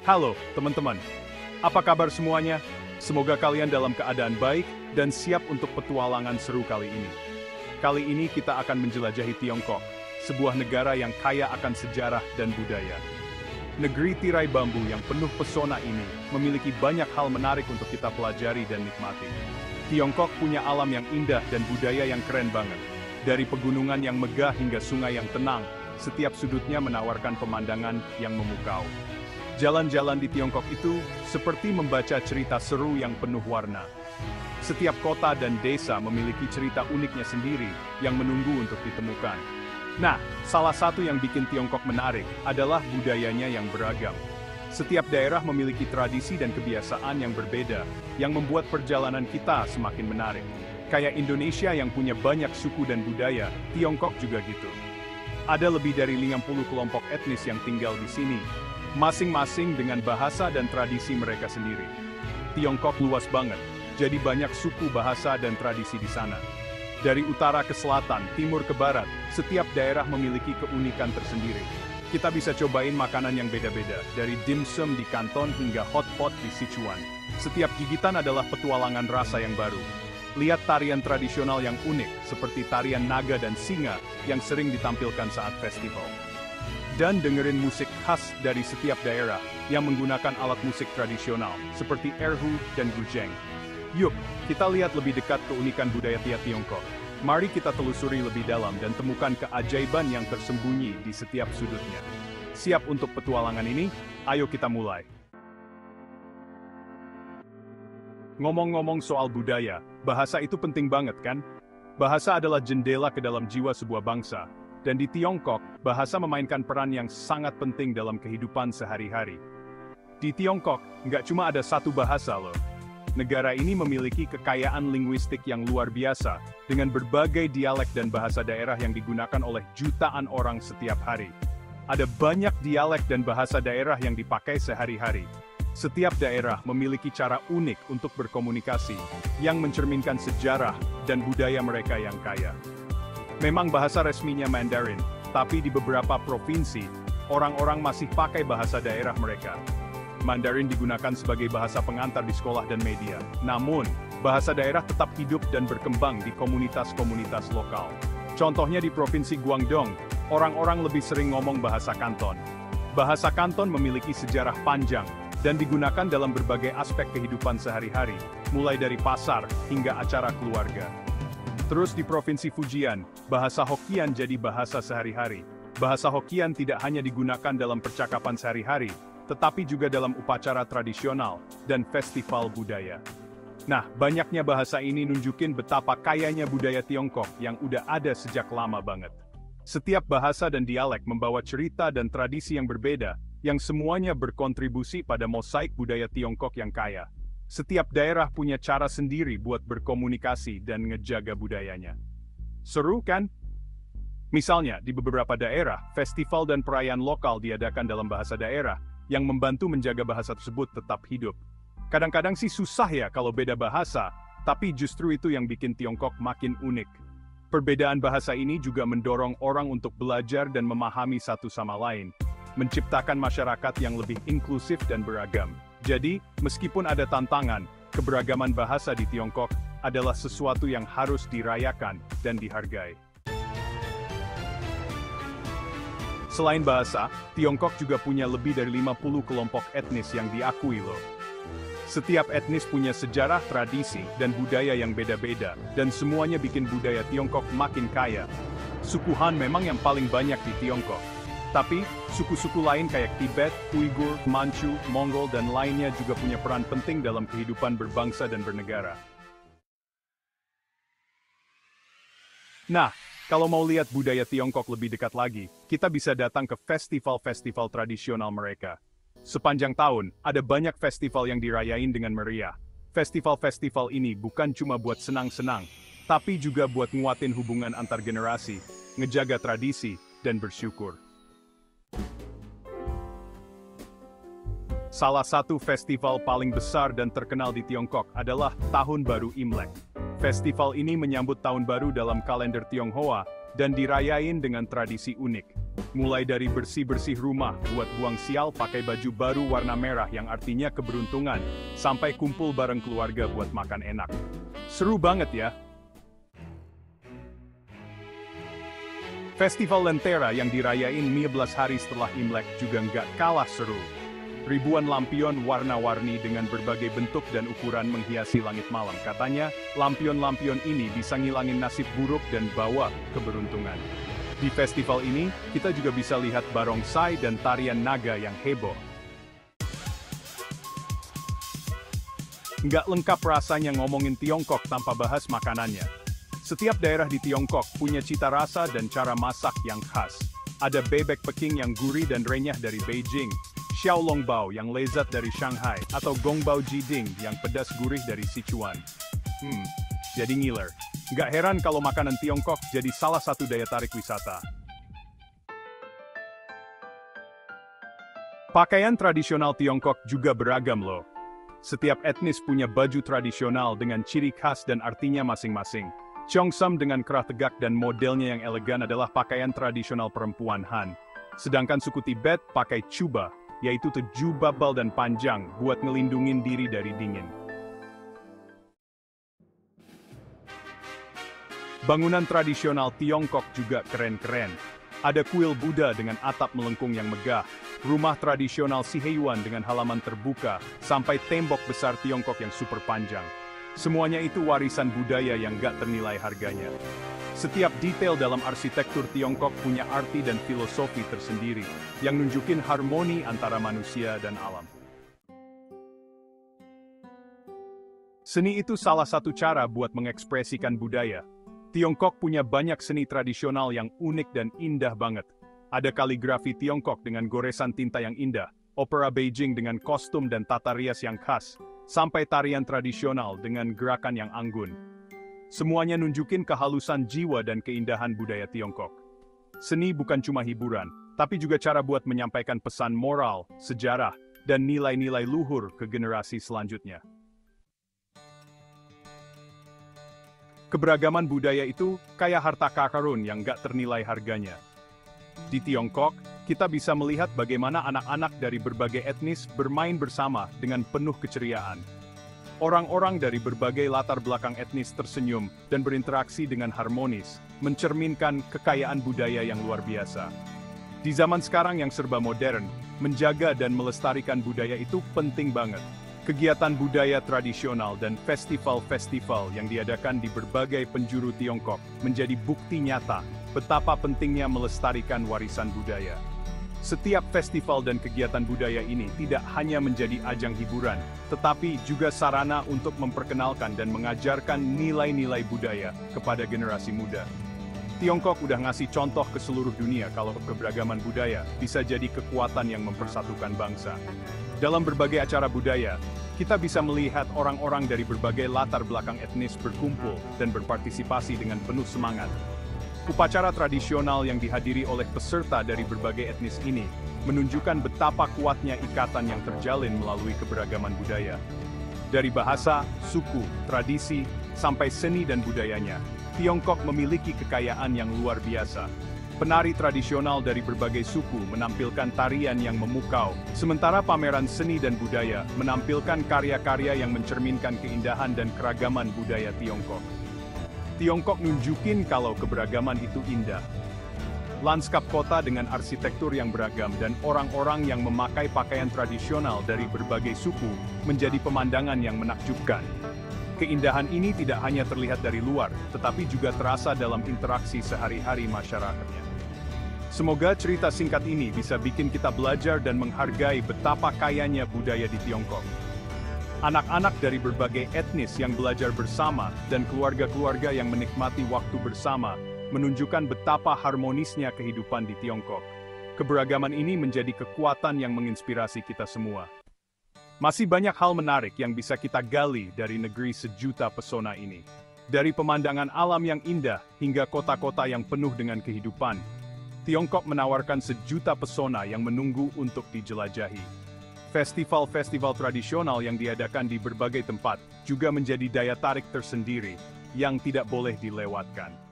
Halo, teman-teman. Apa kabar semuanya? Semoga kalian dalam keadaan baik dan siap untuk petualangan seru kali ini. Kali ini kita akan menjelajahi Tiongkok, sebuah negara yang kaya akan sejarah dan budaya. Negeri tirai bambu yang penuh pesona ini memiliki banyak hal menarik untuk kita pelajari dan nikmati. Tiongkok punya alam yang indah dan budaya yang keren banget. Dari pegunungan yang megah hingga sungai yang tenang, setiap sudutnya menawarkan pemandangan yang memukau. Jalan-jalan di Tiongkok itu seperti membaca cerita seru yang penuh warna. Setiap kota dan desa memiliki cerita uniknya sendiri yang menunggu untuk ditemukan. Nah, salah satu yang bikin Tiongkok menarik adalah budayanya yang beragam. Setiap daerah memiliki tradisi dan kebiasaan yang berbeda, yang membuat perjalanan kita semakin menarik. Kayak Indonesia yang punya banyak suku dan budaya, Tiongkok juga gitu. Ada lebih dari 50 kelompok etnis yang tinggal di sini, masing-masing dengan bahasa dan tradisi mereka sendiri. Tiongkok luas banget, jadi banyak suku bahasa dan tradisi di sana. Dari utara ke selatan, timur ke barat, setiap daerah memiliki keunikan tersendiri. Kita bisa cobain makanan yang beda-beda, dari dimsum di Kanton hingga hot pot di Sichuan. Setiap gigitan adalah petualangan rasa yang baru. Lihat tarian tradisional yang unik, seperti tarian naga dan singa, yang sering ditampilkan saat festival. Dan dengerin musik khas dari setiap daerah yang menggunakan alat musik tradisional seperti erhu dan guzheng. Yuk, kita lihat lebih dekat keunikan budaya Tiongkok. Mari kita telusuri lebih dalam dan temukan keajaiban yang tersembunyi di setiap sudutnya. Siap untuk petualangan ini? Ayo kita mulai. Ngomong-ngomong soal budaya, bahasa itu penting banget kan? Bahasa adalah jendela ke dalam jiwa sebuah bangsa. Dan di Tiongkok, bahasa memainkan peran yang sangat penting dalam kehidupan sehari-hari. Di Tiongkok, nggak cuma ada satu bahasa loh. Negara ini memiliki kekayaan linguistik yang luar biasa, dengan berbagai dialek dan bahasa daerah yang digunakan oleh jutaan orang setiap hari. Ada banyak dialek dan bahasa daerah yang dipakai sehari-hari. Setiap daerah memiliki cara unik untuk berkomunikasi, yang mencerminkan sejarah dan budaya mereka yang kaya. Memang bahasa resminya Mandarin, tapi di beberapa provinsi, orang-orang masih pakai bahasa daerah mereka. Mandarin digunakan sebagai bahasa pengantar di sekolah dan media. Namun, bahasa daerah tetap hidup dan berkembang di komunitas-komunitas lokal. Contohnya di Provinsi Guangdong, orang-orang lebih sering ngomong bahasa Kanton. Bahasa Kanton memiliki sejarah panjang, dan digunakan dalam berbagai aspek kehidupan sehari-hari, mulai dari pasar hingga acara keluarga. Terus di Provinsi Fujian, bahasa Hokkian jadi bahasa sehari-hari. Bahasa Hokkian tidak hanya digunakan dalam percakapan sehari-hari, tetapi juga dalam upacara tradisional dan festival budaya. Nah, banyaknya bahasa ini nunjukin betapa kayanya budaya Tiongkok yang udah ada sejak lama banget. Setiap bahasa dan dialek membawa cerita dan tradisi yang berbeda, yang semuanya berkontribusi pada mosaik budaya Tiongkok yang kaya. Setiap daerah punya cara sendiri buat berkomunikasi dan ngejaga budayanya. Seru kan? Misalnya, di beberapa daerah, festival dan perayaan lokal diadakan dalam bahasa daerah, yang membantu menjaga bahasa tersebut tetap hidup. Kadang-kadang sih susah ya kalau beda bahasa, tapi justru itu yang bikin Tiongkok makin unik. Perbedaan bahasa ini juga mendorong orang untuk belajar dan memahami satu sama lain, menciptakan masyarakat yang lebih inklusif dan beragam. Jadi, meskipun ada tantangan, keberagaman bahasa di Tiongkok adalah sesuatu yang harus dirayakan dan dihargai. Selain bahasa, Tiongkok juga punya lebih dari 50 kelompok etnis yang diakui loh. Setiap etnis punya sejarah, tradisi, dan budaya yang beda-beda, dan semuanya bikin budaya Tiongkok makin kaya. Suku Han memang yang paling banyak di Tiongkok. Tapi, suku-suku lain kayak Tibet, Uighur, Manchu, Mongol, dan lainnya juga punya peran penting dalam kehidupan berbangsa dan bernegara. Nah, kalau mau lihat budaya Tiongkok lebih dekat lagi, kita bisa datang ke festival-festival tradisional mereka. Sepanjang tahun, ada banyak festival yang dirayain dengan meriah. Festival-festival ini bukan cuma buat senang-senang, tapi juga buat nguatin hubungan antar generasi, ngejaga tradisi, dan bersyukur. Salah satu festival paling besar dan terkenal di Tiongkok adalah Tahun Baru Imlek. Festival ini menyambut Tahun Baru dalam kalender Tionghoa dan dirayain dengan tradisi unik. Mulai dari bersih-bersih rumah, buat buang sial pakai baju baru warna merah yang artinya keberuntungan, sampai kumpul bareng keluarga buat makan enak. Seru banget ya! Festival Lentera yang dirayain 15 hari setelah Imlek juga nggak kalah seru. Ribuan lampion warna-warni dengan berbagai bentuk dan ukuran menghiasi langit malam. Katanya, lampion-lampion ini bisa ngilangin nasib buruk dan bawa keberuntungan. Di festival ini, kita juga bisa lihat barongsai dan tarian naga yang heboh. Nggak lengkap rasanya ngomongin Tiongkok tanpa bahas makanannya. Setiap daerah di Tiongkok punya cita rasa dan cara masak yang khas. Ada bebek Peking yang gurih dan renyah dari Beijing, xiaolongbao yang lezat dari Shanghai, atau gongbao jiding yang pedas gurih dari Sichuan. Jadi ngiler. Nggak heran kalau makanan Tiongkok jadi salah satu daya tarik wisata. Pakaian tradisional Tiongkok juga beragam loh. Setiap etnis punya baju tradisional dengan ciri khas dan artinya masing-masing. Cheongsam dengan kerah tegak dan modelnya yang elegan adalah pakaian tradisional perempuan Han. Sedangkan suku Tibet pakai chuba, yaitu jubah dan panjang buat ngelindungin diri dari dingin. Bangunan tradisional Tiongkok juga keren-keren. Ada kuil Buddha dengan atap melengkung yang megah, rumah tradisional Siheyuan dengan halaman terbuka, sampai tembok besar Tiongkok yang super panjang. Semuanya itu warisan budaya yang gak ternilai harganya. Setiap detail dalam arsitektur Tiongkok punya arti dan filosofi tersendiri, yang nunjukin harmoni antara manusia dan alam. Seni itu salah satu cara buat mengekspresikan budaya. Tiongkok punya banyak seni tradisional yang unik dan indah banget. Ada kaligrafi Tiongkok dengan goresan tinta yang indah, opera Beijing dengan kostum dan tata rias yang khas, sampai tarian tradisional dengan gerakan yang anggun. Semuanya nunjukin kehalusan jiwa dan keindahan budaya Tiongkok. Seni bukan cuma hiburan, tapi juga cara buat menyampaikan pesan moral, sejarah, dan nilai-nilai luhur ke generasi selanjutnya. Keberagaman budaya itu kayak harta karun yang gak ternilai harganya. Di Tiongkok, kita bisa melihat bagaimana anak-anak dari berbagai etnis bermain bersama dengan penuh keceriaan. Orang-orang dari berbagai latar belakang etnis tersenyum dan berinteraksi dengan harmonis, mencerminkan kekayaan budaya yang luar biasa. Di zaman sekarang yang serba modern, menjaga dan melestarikan budaya itu penting banget. Kegiatan budaya tradisional dan festival-festival yang diadakan di berbagai penjuru Tiongkok menjadi bukti nyata betapa pentingnya melestarikan warisan budaya. Setiap festival dan kegiatan budaya ini tidak hanya menjadi ajang hiburan, tetapi juga sarana untuk memperkenalkan dan mengajarkan nilai-nilai budaya kepada generasi muda. Tiongkok udah ngasih contoh ke seluruh dunia kalau keberagaman budaya bisa jadi kekuatan yang mempersatukan bangsa. Dalam berbagai acara budaya, kita bisa melihat orang-orang dari berbagai latar belakang etnis berkumpul dan berpartisipasi dengan penuh semangat. Upacara tradisional yang dihadiri oleh peserta dari berbagai etnis ini menunjukkan betapa kuatnya ikatan yang terjalin melalui keberagaman budaya. Dari bahasa, suku, tradisi, sampai seni dan budayanya, Tiongkok memiliki kekayaan yang luar biasa. Penari tradisional dari berbagai suku menampilkan tarian yang memukau, sementara pameran seni dan budaya menampilkan karya-karya yang mencerminkan keindahan dan keragaman budaya Tiongkok. Tiongkok nunjukin kalau keberagaman itu indah. Lanskap kota dengan arsitektur yang beragam dan orang-orang yang memakai pakaian tradisional dari berbagai suku menjadi pemandangan yang menakjubkan. Keindahan ini tidak hanya terlihat dari luar, tetapi juga terasa dalam interaksi sehari-hari masyarakatnya. Semoga cerita singkat ini bisa bikin kita belajar dan menghargai betapa kayanya budaya di Tiongkok. Anak-anak dari berbagai etnis yang belajar bersama dan keluarga-keluarga yang menikmati waktu bersama menunjukkan betapa harmonisnya kehidupan di Tiongkok. Keberagaman ini menjadi kekuatan yang menginspirasi kita semua. Masih banyak hal menarik yang bisa kita gali dari negeri sejuta pesona ini. Dari pemandangan alam yang indah hingga kota-kota yang penuh dengan kehidupan, Tiongkok menawarkan sejuta pesona yang menunggu untuk dijelajahi. Festival-festival tradisional yang diadakan di berbagai tempat juga menjadi daya tarik tersendiri yang tidak boleh dilewatkan.